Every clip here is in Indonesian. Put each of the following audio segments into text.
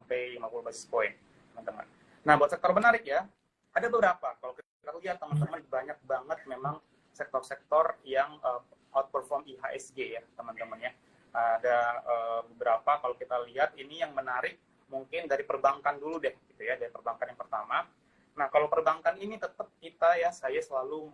sampai 50 basis point, teman-teman. Nah, buat sektor menarik ya, ada beberapa. Kalau kita lihat teman-teman, banyak banget memang sektor-sektor yang outperform IHSG ya, teman-teman ya. Ada beberapa, kalau kita lihat ini yang menarik mungkin dari perbankan dulu deh, gitu ya, dari perbankan yang pertama. Nah, kalau perbankan ini tetap kita ya, saya selalu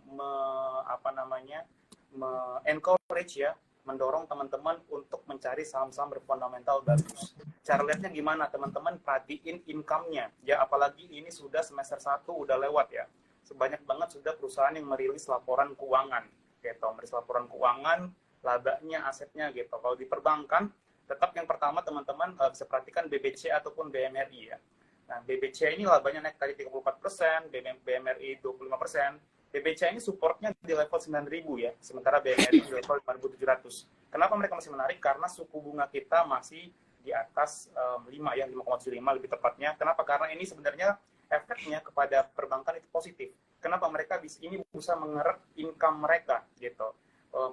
encourage ya, mendorong teman-teman untuk mencari saham-saham berfundamental bagus. Cara lihatnya gimana, teman-teman? Perhatiin income-nya. Ya, apalagi ini sudah semester 1 udah lewat ya. Sebanyak banget sudah perusahaan yang merilis laporan keuangan. Gitu, merilis laporan keuangan, labanya, asetnya gitu. Kalau di perbankan, tetap yang pertama teman-teman bisa perhatikan BBC ataupun BMRI ya. Nah, BBC ini labanya naik tadi 34%, BMRI 25%. BBC ini supportnya di level 9.000 ya, sementara BMRI di level 5.700. Kenapa mereka masih menarik? Karena suku bunga kita masih di atas 5 ya, 5,75 lebih tepatnya. Kenapa? Karena ini sebenarnya efeknya kepada perbankan itu positif. Kenapa? Mereka ini bisa mengerek income mereka gitu.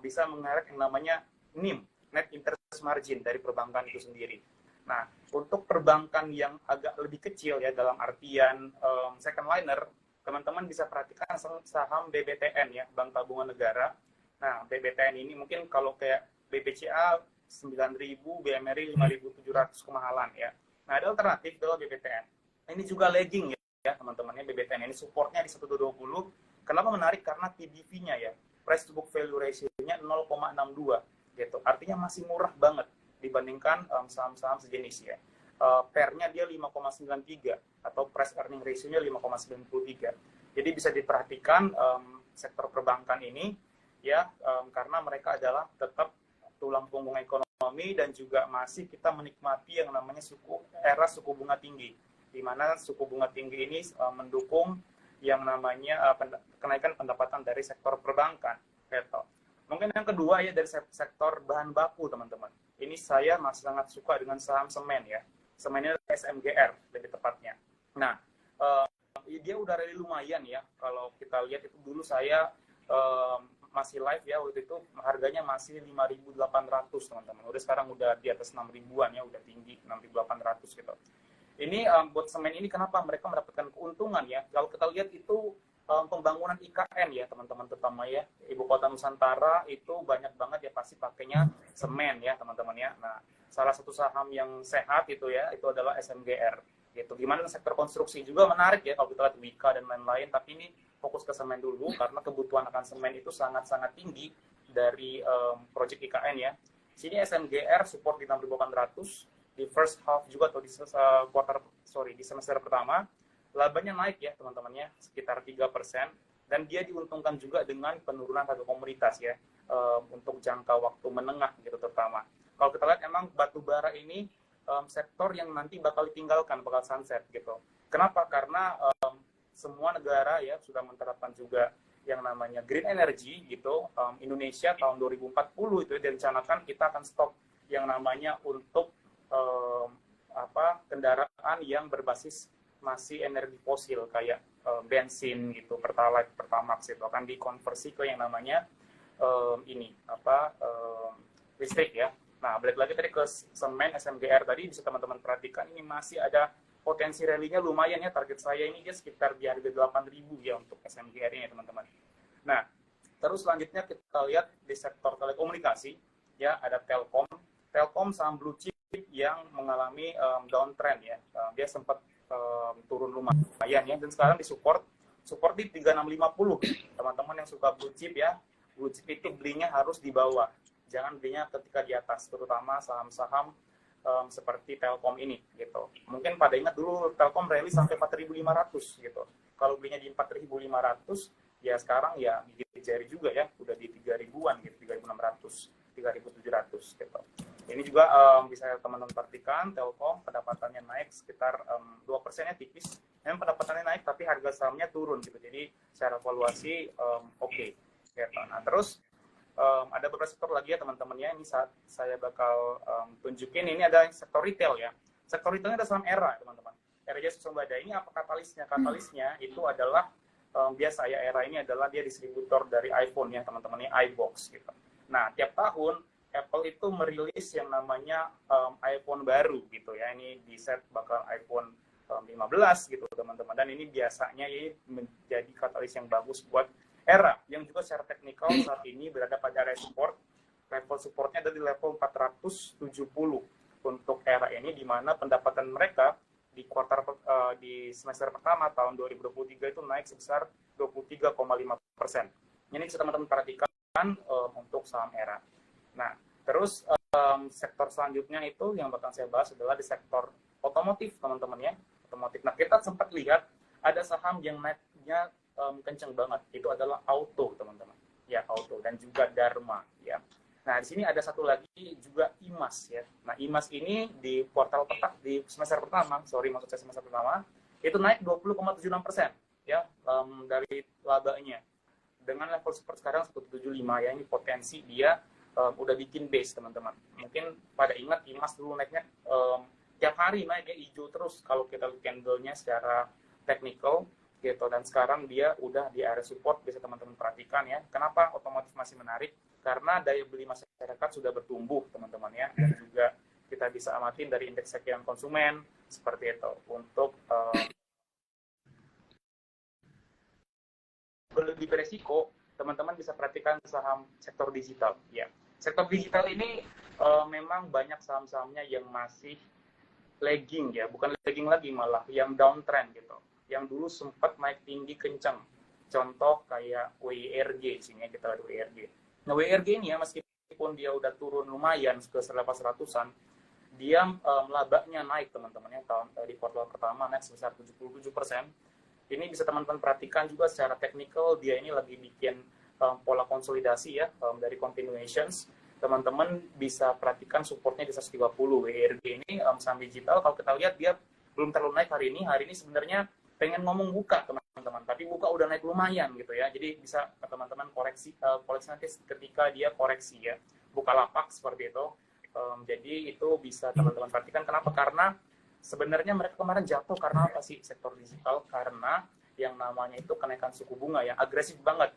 Bisa mengerek yang namanya NIM, net interest margin dari perbankan itu sendiri. Nah, untuk perbankan yang agak lebih kecil ya, dalam artian second liner, teman-teman bisa perhatikan saham BBTN ya, Bank Tabungan Negara. Nah, BBTN ini mungkin kalau kayak BBCA 9.000, BMRI 5.700 kemahalan ya. Nah, ada alternatif kalau BBTN. Ini juga lagging ya, teman-teman ya, BBTN ini supportnya di 120. Kenapa menarik? Karena PBV-nya ya, price to book value ratio-nya 0,62 gitu. Artinya masih murah banget dibandingkan saham-saham sejenis ya. PER-nya dia 5,93 atau price earning ratio-nya 5,93. Jadi bisa diperhatikan sektor perbankan ini ya, karena mereka adalah tetap tulang punggung ekonomi dan juga masih kita menikmati yang namanya era suku bunga tinggi, di mana suku bunga tinggi ini mendukung yang namanya kenaikan pendapatan dari sektor perbankan. Gitu. Mungkin yang kedua ya, dari sektor bahan baku, teman-teman. Ini saya masih sangat suka dengan saham semen ya. Semennya SMGR lebih tepatnya. Nah, dia udah rally lumayan ya. Kalau kita lihat itu dulu saya masih live ya, waktu itu harganya masih 5.800 teman-teman. Udah sekarang udah di atas 6.000-an ya, udah tinggi 6.800 gitu. Ini buat semen ini kenapa mereka mendapatkan keuntungan ya? Kalau kita lihat itu pembangunan IKN ya teman-teman, terutama ya ibu kota Nusantara itu banyak banget ya pasti pakainya semen ya teman-teman ya. Nah, salah satu saham yang sehat itu ya, itu adalah SMGR gitu. Gimana sektor konstruksi juga menarik ya kalau kita lihat Wika dan lain-lain, tapi ini fokus ke semen dulu karena kebutuhan akan semen itu sangat-sangat tinggi dari proyek IKN ya. Sini SMGR support di 6.800 di first half juga atau di di semester pertama. Labanya naik ya teman-temannya sekitar 3%, dan dia diuntungkan juga dengan penurunan harga komoditas ya, untuk jangka waktu menengah gitu terutama. Kalau kita lihat emang batu bara ini sektor yang nanti bakal ditinggalkan, bakal sunset gitu. Kenapa? Karena semua negara ya sudah menerapkan juga yang namanya green energy gitu. Indonesia tahun 2040 itu direncanakan kita akan stop yang namanya untuk kendaraan yang berbasis masih energi fosil kayak bensin gitu, pertalite, pertamax itu akan dikonversi ke yang namanya listrik ya. Nah, balik lagi tadi ke semen SMGR tadi, bisa teman-teman perhatikan ini masih ada potensi rally-nya lumayan ya. Target saya ini dia sekitar di harga 8.000 ya untuk SMGR ini teman-teman. Nah, terus selanjutnya kita lihat di sektor telekomunikasi ya, ada Telkom. Telkom saham blue chip yang mengalami downtrend ya. Dia sempat turun lumayan ya, dan sekarang support di 3650. Teman-teman yang suka blue chip ya, blue chip itu belinya harus di bawah, jangan belinya ketika di atas, terutama saham-saham seperti Telkom ini gitu. Mungkin pada ingat dulu Telkom rally sampai 4.500 gitu. Kalau belinya di 4.500 ya sekarang ya gigit jari juga ya, udah di 3.000-an gitu, 3.600, 3.700 gitu. Ini juga bisa teman-teman perhatikan, Telkom pendapatannya naik sekitar 2%-nya tipis. Memang pendapatannya naik tapi harga sahamnya turun gitu. Jadi secara valuasi oke. Gitu. Nah, terus ada beberapa sektor lagi ya teman-teman ya. Ini saat saya bakal tunjukin, ini ada sektor retail ya. Sektor retailnya ada saham ERA teman-teman. ERA Jasa Sembada. Ini apa katalisnya? Katalisnya itu adalah biasa ya, ERA ini adalah dia distributor dari iPhone ya teman-teman, ini iBox gitu. Nah, tiap tahun Apple itu merilis yang namanya iPhone baru gitu ya. Ini di set bakal iPhone 15 gitu teman-teman. Dan ini biasanya ini menjadi katalis yang bagus buat Era yang juga secara teknikal saat ini berada pada area support. Level supportnya ada di level 470 untuk Era ini, di mana pendapatan mereka di di semester pertama tahun 2023 itu naik sebesar 23,5%. Ini bisa teman-teman perhatikan untuk saham Era. Nah, terus sektor selanjutnya itu yang bakal saya bahas adalah di sektor otomotif, teman-teman ya. Otomotif. Nah, kita sempat lihat ada saham yang naiknya kenceng banget. Itu adalah Auto, teman-teman. Ya, Auto dan juga Dharma ya. Nah, di sini ada satu lagi juga IMAS ya. Nah, IMAS ini di di semester pertama, maksud saya semester pertama, itu naik 20,76% ya dari labanya. Dengan level support sekarang 175 ya, ini potensi dia udah bikin base, teman-teman. Mungkin pada ingat IMAS dulu naiknya tiap hari naik ya, hijau terus kalau kita lihat candle-nya secara technical gitu, dan sekarang dia udah di area support. Bisa teman-teman perhatikan ya. Kenapa otomotif masih menarik? Karena daya beli masyarakat sudah bertumbuh, teman-teman ya, dan juga kita bisa amatin dari indeks keyakinan konsumen seperti itu. Untuk lebih beresiko, teman-teman bisa perhatikan saham sektor digital ya. Sektor digital ini memang banyak saham-sahamnya yang masih lagging ya, bukan lagging lagi, malah yang downtrend gitu, yang dulu sempat naik tinggi kencang. Contoh kayak WIRG, sini kita lihat WIRG. Nah, WIRG ini ya, meskipun dia udah turun lumayan ke 100-an, dia labanya naik, teman-teman ya. Di kuartal pertama naik sebesar 77%. Ini bisa teman-teman perhatikan juga secara teknikal, dia ini lagi bikin pola konsolidasi ya, dari continuations. Teman-teman bisa perhatikan supportnya di 130. WIRG ini saham digital, kalau kita lihat dia belum terlalu naik hari ini. Hari ini sebenarnya pengen ngomong buka, teman-teman, tapi buka udah naik lumayan gitu ya. Jadi bisa teman-teman koleksi nanti ketika dia koreksi ya, buka lapak seperti itu. Jadi itu bisa teman-teman perhatikan. Kenapa? Karena sebenarnya mereka kemarin jatuh karena apa sih sektor digital? Karena yang namanya itu kenaikan suku bunga ya, agresif banget.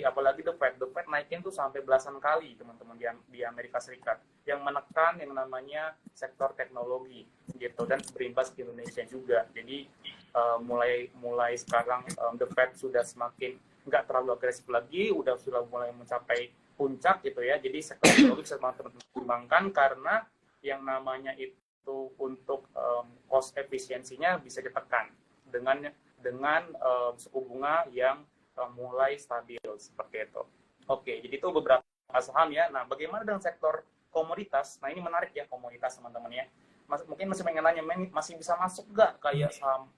Apalagi the Fed naikin tuh sampai belasan kali, teman-teman, di Amerika Serikat, yang menekan yang namanya sektor teknologi gitu, dan berimbas ke Indonesia juga. Jadi mulai sekarang the Fed sudah semakin nggak terlalu agresif lagi, sudah mulai mencapai puncak gitu ya. Jadi sektor teknologi bisa teman-teman pertimbangkan, karena yang namanya itu untuk cost efisiensinya bisa ditekan dengan suku bunga yang mulai stabil seperti itu. Oke, jadi itu beberapa saham ya. Nah, bagaimana dengan sektor komoditas? Nah, ini menarik ya, komoditas, teman-teman ya. Mungkin masih pengen nanya, masih bisa masuk nggak kayak saham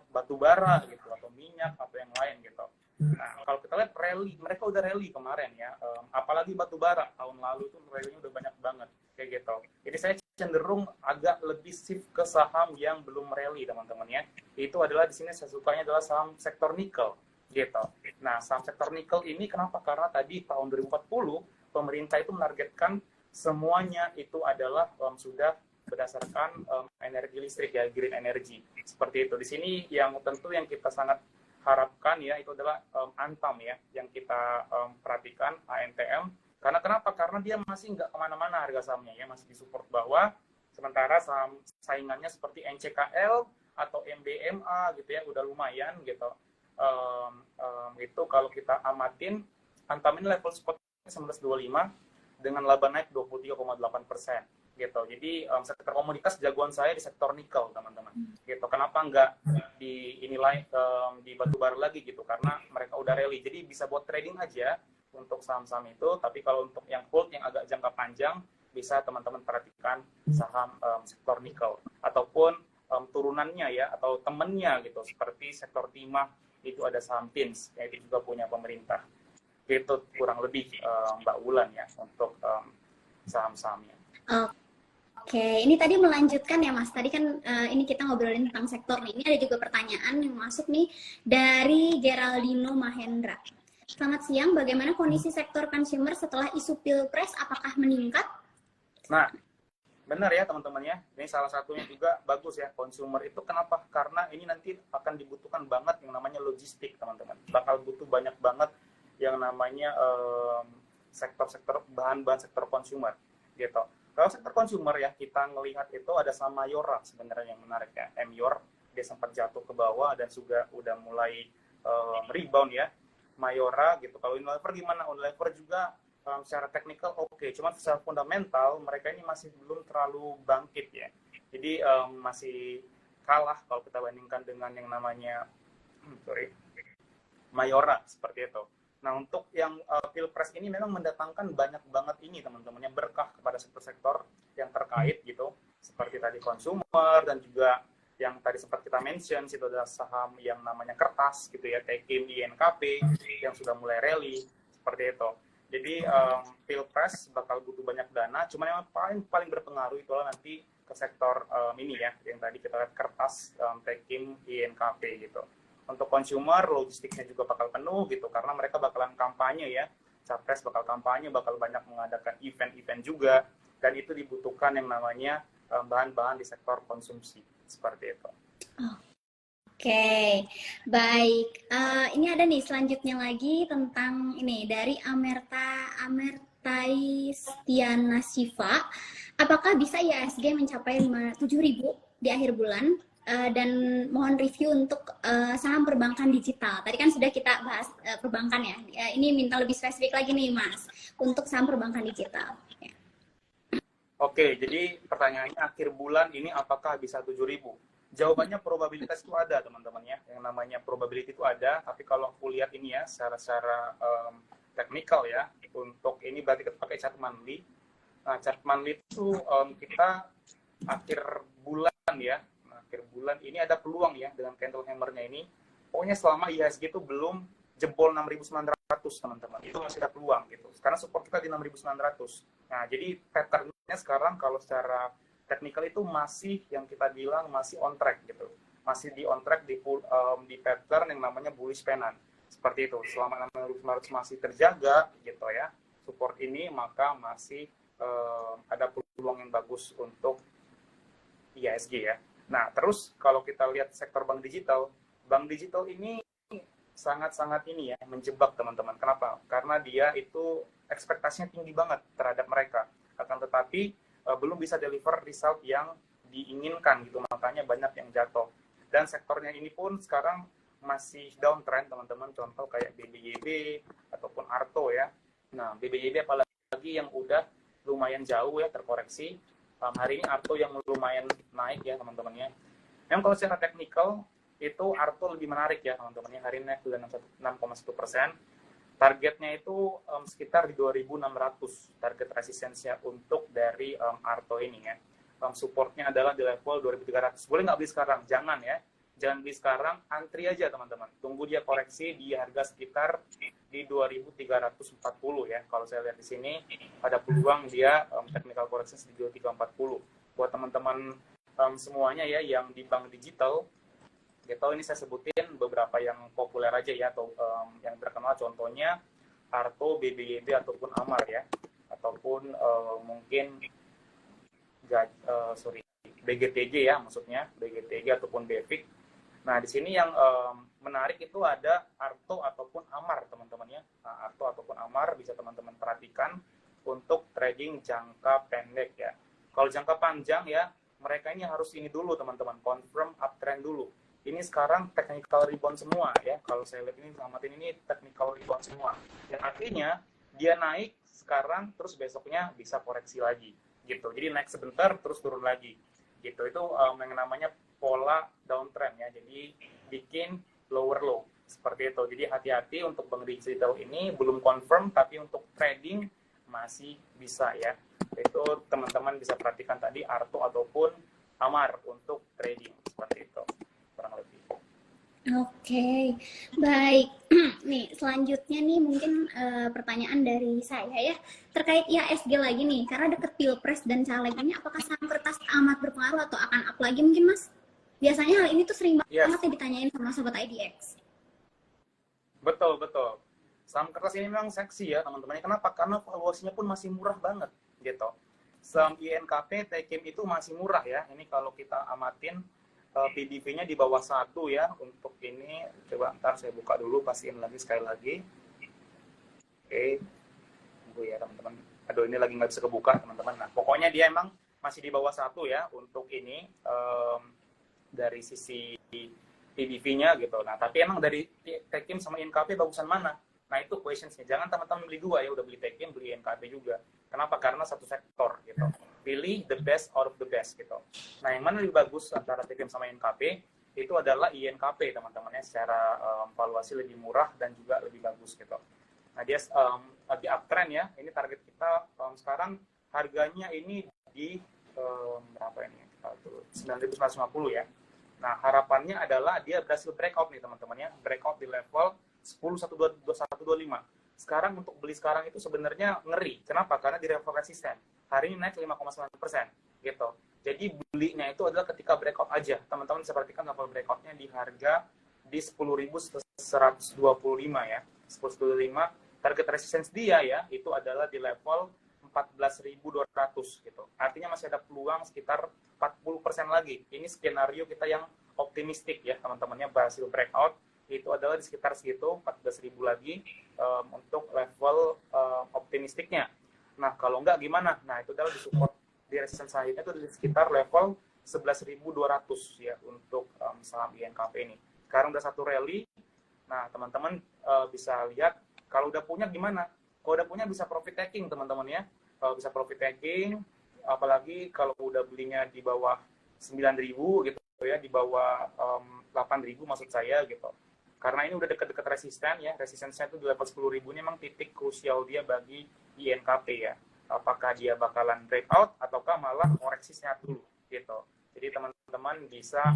batu bara gitu, atau minyak atau yang lain gitu. Nah, kalau kita lihat mereka udah rally kemarin ya. Apalagi batu bara tahun lalu itu rally-nya udah banyak banget kayak gitu. Jadi saya cenderung agak lebih shift ke saham yang belum rally, teman-teman ya. Itu adalah di sini saya sukanya adalah saham sektor nikel gitu. Nah, saham sektor nikel ini kenapa? Karena tadi tahun 2040 pemerintah itu menargetkan semuanya itu adalah sudah berdasarkan energi listrik ya, green energy seperti itu. Di sini yang tentu yang kita sangat harapkan ya, itu adalah Antam ya, yang kita perhatikan, ANTM. Karena kenapa? Karena dia masih nggak kemana-mana harga sahamnya ya, masih di support bawah. Sementara saham saingannya seperti NCKL atau MBMA gitu ya, udah lumayan gitu. Itu kalau kita amatin, Antam ini level supportnya 1925 dengan laba naik 23,8%. Gitu. Jadi sektor komoditas jagoan saya di sektor nikel, teman-teman. Gitu. Kenapa nggak dinilai di batu bara lagi gitu? Karena mereka udah rally. Jadi bisa buat trading aja untuk saham-saham itu. Tapi kalau untuk yang hold yang agak jangka panjang, bisa teman-teman perhatikan saham sektor nikel ataupun turunannya ya, atau temennya gitu, seperti sektor timah itu ada saham TINS, itu juga punya pemerintah. Itu kurang lebih Mbak Wulan ya untuk saham-sahamnya. Oke, ini tadi melanjutkan ya Mas. Tadi kan ini kita ngobrolin tentang sektor nih. Ini ada juga pertanyaan yang masuk nih dari Geraldino Mahendra. Selamat siang, bagaimana kondisi sektor consumer setelah isu Pilpres? Apakah meningkat? Nah, benar ya teman-teman ya. Ini salah satunya juga bagus ya, consumer itu kenapa? Karena ini nanti akan dibutuhkan banget yang namanya logistik, teman-teman. Bakal butuh banyak banget yang namanya sektor-sektor bahan-bahan sektor consumer gitu. Kalau sektor consumer ya kita ngelihat itu ada sama Mayora sebenarnya yang menarik ya. MYOR dia sempat jatuh ke bawah dan juga udah mulai rebound ya. Mayora gitu. Kalau Unilever gimana? Unilever juga secara teknikal oke, cuman secara fundamental mereka ini masih belum terlalu bangkit ya. Jadi masih kalah kalau kita bandingkan dengan yang namanya Mayora seperti itu. Nah, untuk yang Pilpres ini memang mendatangkan banyak banget ini teman-temannya berkah kepada sektor-sektor yang terkait gitu, seperti tadi consumer dan juga yang tadi sempat kita mention itu adalah saham yang namanya kertas gitu ya, Tekim, INKP yang sudah mulai rally seperti itu. Jadi Pilpres bakal butuh banyak dana, cuman yang paling berpengaruh itulah nanti ke sektor ini ya, yang tadi kita lihat kertas, Tekim, INKP gitu. Untuk consumer, logistiknya juga bakal penuh gitu, karena mereka bakalan kampanye ya, Capres bakal kampanye, bakal banyak mengadakan event-event juga, dan itu dibutuhkan yang namanya bahan-bahan di sektor konsumsi, seperti itu. Oke, baik. Ini ada nih selanjutnya lagi tentang ini dari Amertai Siva. Apakah bisa IHSG mencapai 7.000 di akhir bulan? Dan mohon review untuk saham perbankan digital. Tadi kan sudah kita bahas perbankan ya. Ini minta lebih spesifik lagi nih Mas untuk saham perbankan digital. Ya. Oke, jadi pertanyaannya akhir bulan ini apakah bisa 7.000? Jawabannya probabilitas itu ada teman-teman ya. Yang namanya probability itu ada, tapi kalau aku lihat ini ya secara teknikal ya, untuk ini berarti kita pakai chart monthly. Nah, chart monthly itu kita akhir bulan ya, akhir bulan ini ada peluang ya dengan candle hammer-nya ini. Pokoknya selama IHSG itu belum jebol 6.900 teman-teman, itu masih ada peluang gitu. Sekarang support kita di 6.900. Nah, jadi pattern-nya sekarang kalau secara teknikal itu masih yang kita bilang masih on track gitu. Masih di on track di pattern yang namanya bullish pennant. Seperti itu. Selama 6.900 masih terjaga gitu ya, support ini maka masih ada peluang yang bagus untuk IHSG ya. Nah, terus kalau kita lihat sektor bank digital ini sangat-sangat ini ya, menjebak teman-teman. Kenapa? Karena dia itu ekspektasinya tinggi banget terhadap mereka. Akan tetapi belum bisa deliver result yang diinginkan gitu, makanya banyak yang jatuh. Dan sektornya ini pun sekarang masih downtrend teman-teman, contoh kayak BBYB ataupun Arto ya. Nah, BBYB apalagi yang udah lumayan jauh ya terkoreksi. Hari ini Arto yang lumayan naik ya teman-temannya. Memang kalau secara teknikal itu Arto lebih menarik ya teman-temannya. Hari ini naik sudah 6,1%. Targetnya itu sekitar di 2.600 target resistensinya untuk dari Arto ini ya. Supportnya adalah di level 2.300. Boleh nggak beli sekarang? Jangan ya. Jangan beli sekarang, antri aja teman-teman. Tunggu dia koreksi di harga sekitar di 2.340 ya. Kalau saya lihat di sini ada peluang dia technical koreksi di 2.340. Buat teman-teman semuanya ya yang di bank digital, gitu, ini saya sebutin beberapa yang populer aja ya, atau yang terkenal contohnya Arto, BBYB ataupun Amar ya, ataupun mungkin BGTG ya, maksudnya BGTG ataupun BEVIC. Nah, di sini yang menarik itu ada Arto ataupun Amar, teman-teman ya. Nah, Arto ataupun Amar bisa teman-teman perhatikan untuk trading jangka pendek ya. Kalau jangka panjang ya, mereka ini harus ini dulu teman-teman, confirm uptrend dulu. Ini sekarang technical rebound semua ya. Kalau saya lihat ini ngamatin ini technical rebound semua. Yang artinya dia naik sekarang terus besoknya bisa koreksi lagi gitu. Jadi naik sebentar terus turun lagi. Gitu. Itu yang namanya pola downtrend ya. Jadi bikin lower low seperti itu. Jadi hati-hati untuk bank digital ini belum confirm, tapi untuk trading masih bisa ya. Itu teman-teman bisa perhatikan tadi Arto ataupun Amar untuk trading seperti itu. Oke, baik. Nih, selanjutnya nih mungkin pertanyaan dari saya ya. Terkait IHSG lagi nih, karena deket Pilpres dan Caleg ini, apakah saham kertas amat berpengaruh atau akan up lagi mungkin, Mas? Biasanya hal ini tuh sering banget ya ditanyain sama Sobat IDX. Betul. Saham kertas ini memang seksi ya, teman-teman. Kenapa? Karena valuasinya pun masih murah banget, gitu. Saham INKP, Tekim itu masih murah ya. Ini kalau kita amatin, PBV-nya di bawah 1 ya. Untuk ini coba ntar saya buka dulu, pastiin lagi sekali lagi. Oke, Oh ya teman-teman, aduh ini lagi nggak bisa kebuka teman-teman. Nah pokoknya dia emang masih di bawah 1 ya untuk ini dari sisi PBV-nya gitu. Nah tapi emang dari Tekim sama INKP bagusan mana? Nah itu questionsnya. Jangan teman-teman beli 2 ya, udah beli Tekim, beli INKP juga. Kenapa? Karena satu sektor gitu. Pilih the best out of the best gitu. Nah yang mana lebih bagus antara Tekim sama INKP? Itu adalah INKP teman-teman ya, secara valuasi lebih murah dan juga lebih bagus gitu. Nah dia lagi uptrend ya, ini target kita sekarang harganya ini di berapa ini? 9.950 ya. Nah harapannya adalah dia berhasil breakout nih teman-teman ya, breakout di level 10.125. Sekarang untuk beli sekarang itu sebenarnya ngeri. Kenapa? Karena di level resisten. Hari ini naik 5,9% gitu. Jadi belinya itu adalah ketika breakout aja. Teman-teman bisa perhatikan level breakoutnya di harga di 10.125 ya. 10.125. Target resistance dia ya, itu adalah di level 14.200 gitu. Artinya masih ada peluang sekitar 40% lagi. Ini skenario kita yang optimistik ya teman-temannya, berhasil breakout. Itu adalah di sekitar segitu, 14.000 lagi untuk level optimistiknya. Nah kalau enggak gimana? Nah itu adalah di support di resistance selanjutnya itu di sekitar level 11.200 ya untuk saham INKP ini. Sekarang udah satu rally. Nah teman-teman bisa lihat kalau udah punya gimana? Kalau udah punya bisa profit taking teman-teman ya. Kalau bisa profit taking, apalagi kalau udah belinya di bawah 9.000 gitu ya, di bawah 8.000 maksud saya gitu. Karena ini udah dekat-dekat resisten ya, resistennya itu di level 10.000 ini memang titik krusial dia bagi INKP ya. Apakah dia bakalan breakout ataukah malah koreksi sehat dulu gitu. Jadi teman-teman bisa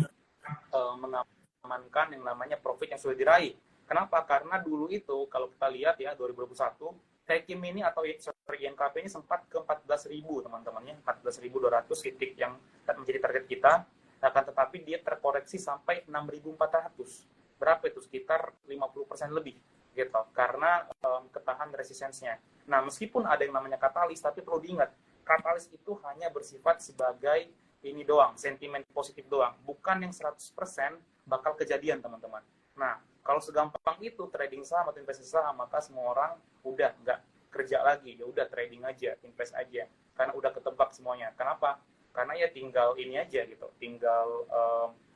mengamankan yang namanya profit yang sudah diraih. Kenapa? Karena dulu itu kalau kita lihat ya 2021 Tekim ini atau INKP ini sempat ke 14.000 teman-teman ya, 14.200 titik yang menjadi target kita. Akan tetapi dia terkoreksi sampai 6.400. Berapa itu? Sekitar 50% lebih gitu. Karena ketahan resistensinya. Nah, meskipun ada yang namanya katalis, tapi perlu diingat, katalis itu hanya bersifat sebagai ini doang, sentimen positif doang, bukan yang 100% bakal kejadian, teman-teman. Nah, kalau segampang itu trading saham atau investasi saham, maka semua orang udah nggak kerja lagi, ya udah trading aja, invest aja, karena udah ketebak semuanya. Kenapa? Karena ya tinggal ini aja gitu, tinggal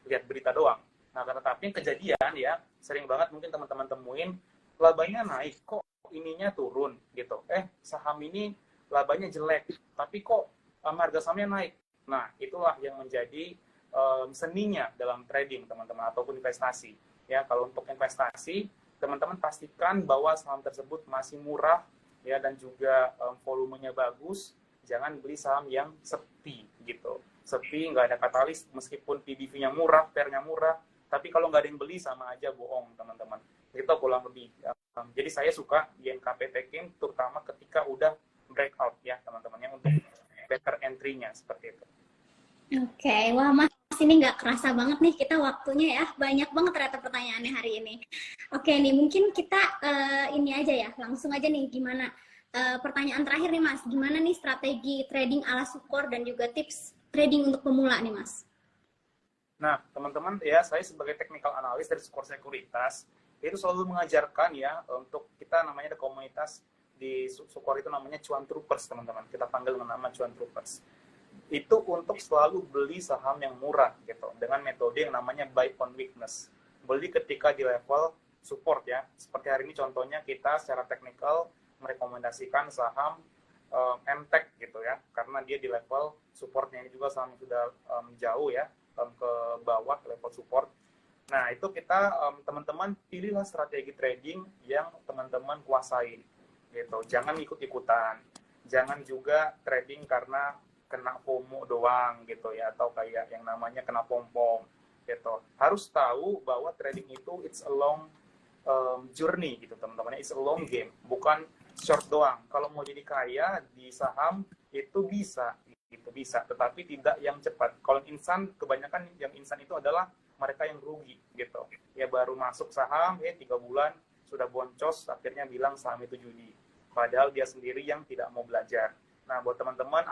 lihat berita doang. Nah, tetapi kejadian ya, sering banget mungkin teman-teman temuin, labanya naik, kok ininya turun gitu. Saham ini labanya jelek, tapi kok harga sahamnya naik. Nah, itulah yang menjadi seninya dalam trading, teman-teman, ataupun investasi. Ya, kalau untuk investasi, teman-teman pastikan bahwa saham tersebut masih murah, ya, dan juga volumenya bagus. Jangan beli saham yang sepi, gitu. Sepi, nggak ada katalis, meskipun PBV-nya murah, PER-nya murah, tapi kalau nggak ada yang beli, sama aja bohong, teman-teman. Itu kurang lebih. Jadi saya suka INKP Tekim, terutama ketika udah breakout, ya, teman-teman, yang untuk better entry-nya, seperti itu. Oke, wah Mas, ini nggak kerasa banget nih kita waktunya ya. Banyak banget ternyata pertanyaannya hari ini. Oke nih, mungkin kita ini aja ya, langsung aja nih gimana. Pertanyaan terakhir nih Mas, gimana nih strategi trading ala Sukor dan juga tips trading untuk pemula nih Mas? Nah, teman-teman ya, saya sebagai technical analyst dari Sukor Sekuritas, itu selalu mengajarkan ya, untuk kita namanya ada komunitas di Sukor itu namanya Cuan Troopers, teman-teman. Kita panggil dengan nama Cuan Troopers. Itu untuk selalu beli saham yang murah gitu dengan metode yang namanya buy on weakness. Beli ketika di level support ya. Seperti hari ini contohnya kita secara teknikal merekomendasikan saham MTEK gitu ya, karena dia di level supportnya. Ini juga saham yang sudah jauh ya, ke bawah level support. Nah, itu kita teman-teman pilihlah strategi trading yang teman-teman kuasai gitu. Jangan ikut-ikutan. Jangan juga trading karena kena FOMO doang gitu ya, atau kayak yang namanya kena pom-pom gitu. Harus tahu bahwa trading itu it's a long journey gitu, teman-teman. It's a long game, bukan short doang. Kalau mau jadi kaya di saham itu bisa gitu, bisa, tetapi tidak yang cepat. Kalau instan, kebanyakan yang instan itu adalah mereka yang rugi gitu. Ya baru masuk saham, 3 bulan sudah boncos, akhirnya bilang saham itu judi. Padahal dia sendiri yang tidak mau belajar. Nah, buat teman-teman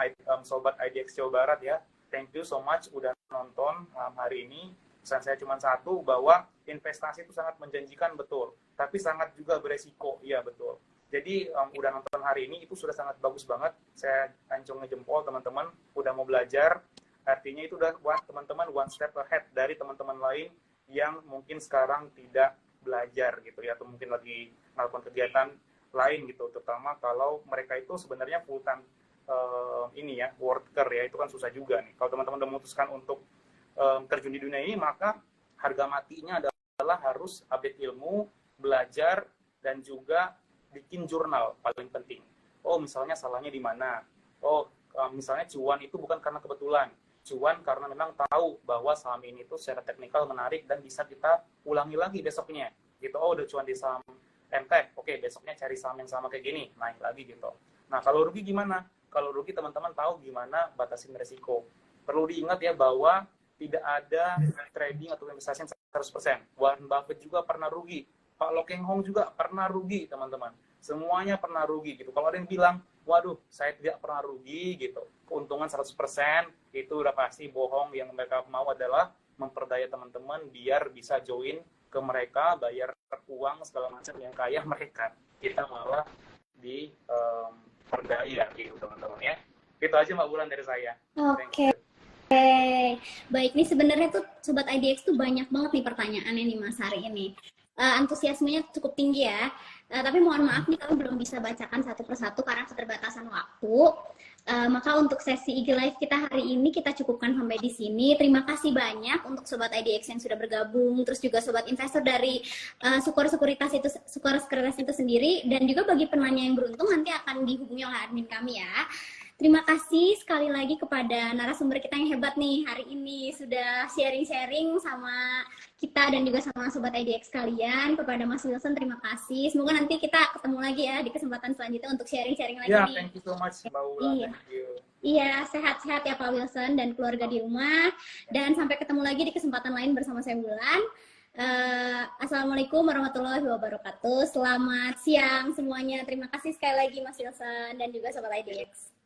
sobat IDX Jawa Barat ya, thank you so much udah nonton hari ini. Pesan saya cuma satu, bahwa investasi itu sangat menjanjikan, betul, tapi sangat juga beresiko, iya betul. Jadi udah nonton hari ini itu sudah sangat bagus banget. Saya acungin jempol teman-teman udah mau belajar. Artinya itu udah teman-teman one step ahead dari teman-teman lain yang mungkin sekarang tidak belajar gitu ya, atau mungkin lagi melakukan kegiatan lain gitu. Terutama kalau mereka itu sebenarnya full time ini ya, worker ya, itu kan susah juga nih. Kalau teman-teman udah memutuskan untuk terjun di dunia ini, maka harga matinya adalah harus update ilmu, belajar, dan juga bikin jurnal paling penting. Oh, misalnya salahnya di mana? Oh, misalnya cuan itu bukan karena kebetulan. Cuan karena memang tahu bahwa saham ini tuh secara teknikal menarik dan bisa kita ulangi lagi besoknya. Gitu. Oh, udah cuan di saham MTech. Oke, besoknya cari saham yang sama kayak gini, naik lagi gitu. Nah, kalau rugi gimana? Kalau rugi teman-teman tahu gimana batasin resiko. Perlu diingat ya bahwa tidak ada trading atau investasi yang 100%. Warren Buffett juga pernah rugi. Pak Lo Keng Hong juga pernah rugi, teman-teman. Semuanya pernah rugi gitu. Kalau ada yang bilang, waduh, saya tidak pernah rugi gitu, keuntungan 100%, itu udah pasti bohong. Yang mereka mau adalah memperdaya teman-teman biar bisa join ke mereka, bayar uang segala macam yang kaya mereka. Kita malah diperdaya gitu, teman-teman ya. Itu aja Mbak Bulan dari saya. Oke. Baik, nih sebenarnya tuh Sobat IDX tuh banyak banget nih pertanyaannya nih Mas hari ini. Antusiasmenya cukup tinggi ya. Tapi mohon maaf nih kami belum bisa bacakan satu persatu karena keterbatasan waktu. Maka untuk sesi IG Live kita hari ini kita cukupkan sampai di sini. Terima kasih banyak untuk Sobat IDX yang sudah bergabung, terus juga Sobat investor dari Sukor Sekuritas itu sendiri, dan juga bagi penanya yang beruntung nanti akan dihubungi oleh admin kami ya. Terima kasih sekali lagi kepada narasumber kita yang hebat nih hari ini sudah sharing-sharing sama kita dan juga sama Sobat IDX kalian. Kepada Mas Wilson terima kasih. Semoga nanti kita ketemu lagi ya di kesempatan selanjutnya untuk sharing-sharing lagi nih. Thank you so much Mbak Ulan. Iya. Iya, sehat-sehat ya Pak Wilson dan keluarga di rumah. Dan sampai ketemu lagi di kesempatan lain bersama saya Bulan. Assalamualaikum warahmatullahi wabarakatuh. Selamat siang semuanya. Terima kasih sekali lagi Mas Wilson dan juga Sobat IDX.